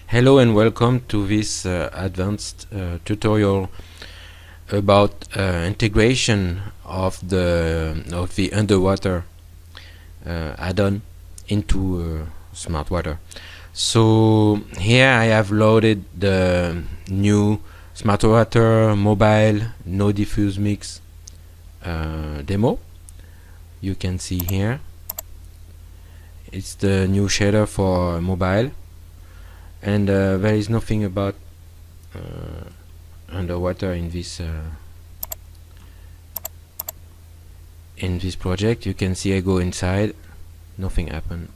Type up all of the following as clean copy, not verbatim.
Hello and welcome to this advanced tutorial about integration of the underwater add-on into Smart Water. So here I have loaded the new Smart Water mobile no diffuse mix demo. You can see here it's the new shader for mobile. And there is nothing about underwater in this project. You can see I go inside, nothing happened.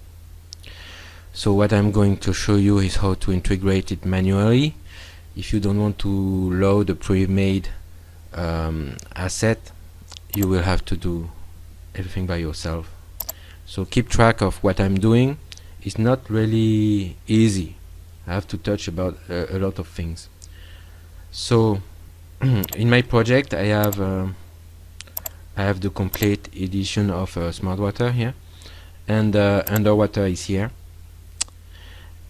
So what I'm going to show you is how to integrate it manually. If you don't want to load a pre-made asset, you will have to do everything by yourself. So keep track of what I'm doing. It's not really easy. I have to touch about a lot of things. So in my project I have the complete edition of Smart Water here, and underwater is here.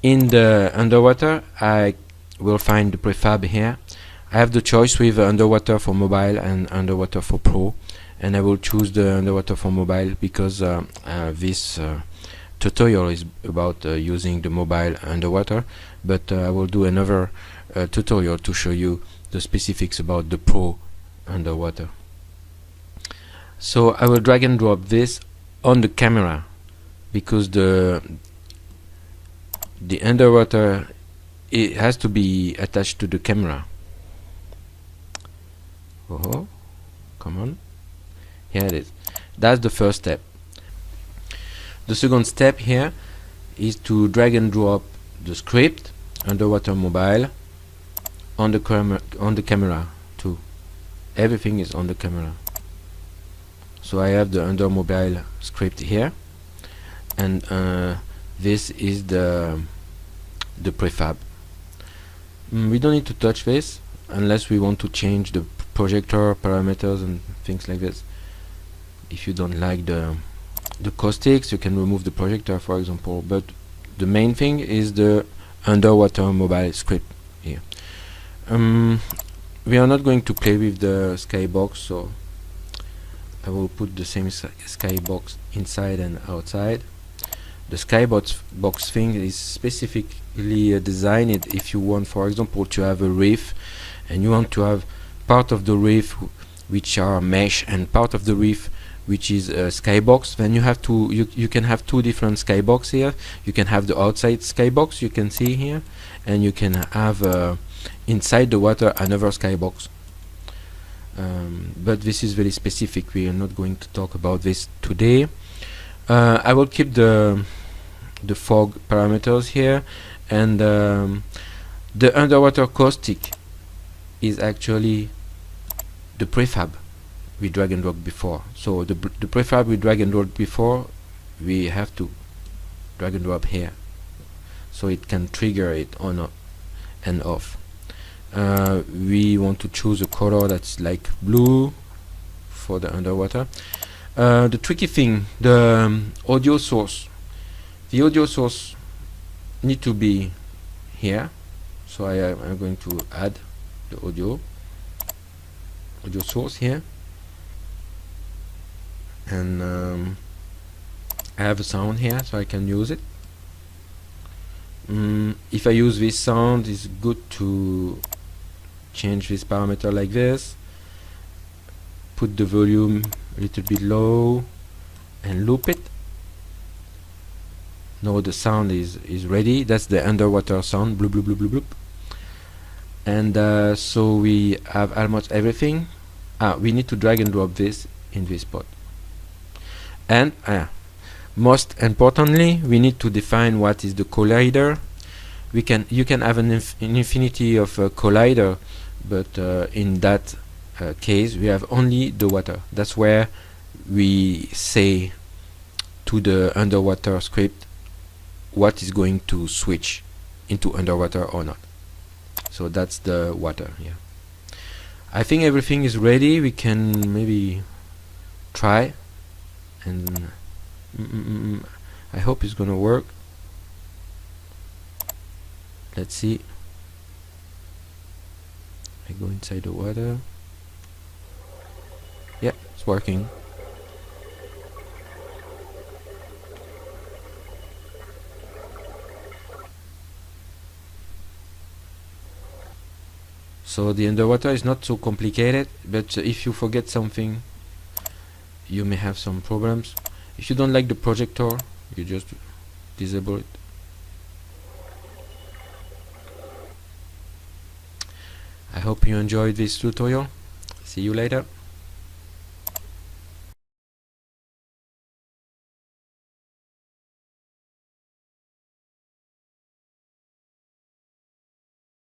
In the underwater I will find the prefab here. I have the choice with underwater for mobile and underwater for pro, and I will choose the underwater for mobile because this tutorial is about using the mobile underwater, but I will do another tutorial to show you the specifics about the pro underwater. So I will drag and drop this on the camera because the underwater, it has to be attached to the camera. Oh, come on, here it is. That's the first step. The second step here is to drag and drop the script underwater mobile on the camera too. Everything is on the camera. So I have the under mobile script here, and this is the prefab. We don't need to touch this unless we want to change the projector parameters and things like this. If you don't like the caustics, you can remove the projector, for example, but the main thing is the underwater mobile script here. We are not going to play with the skybox, so I will put the same skybox inside and outside. The skybox thing is specifically designed if you want, for example, to have a reef and you want to have part of the reef which are mesh and part of the reef which is a skybox. Then you have to you can have two different skybox here. You can have the outside skybox, you can see here, and you can have inside the water another skybox. But this is very specific. We are not going to talk about this today. I will keep the fog parameters here, and the underwater caustic is actually the prefab we drag and drop before. So the prefab we drag and drop before, we have to drag and drop here, so it can trigger it on and off. We want to choose a color that's like blue for the underwater. The tricky thing, the audio source. The audio source need to be here, so I'm going to add the audio source here, and I have a sound here, so I can use it. If I use this sound, it's good to change this parameter like this, put the volume a little bit low and loop it. Now the sound is ready. That's the underwater sound, bloop bloop bloop bloop bloop. And so we have almost everything. We need to drag and drop this in this spot. And most importantly, we need to define what is the collider. You can have an infinity of collider, but in that case we have only the water. That's where we say to the underwater script what is going to switch into underwater or not. So that's the water here. I think everything is ready. We can maybe try, and I hope it's gonna work. Let's see. I go inside the water. Yeah, it's working. So the underwater is not so complicated, but if you forget something, you may have some problems. If you don't like the projector, you just disable it. I hope you enjoyed this tutorial. See you later.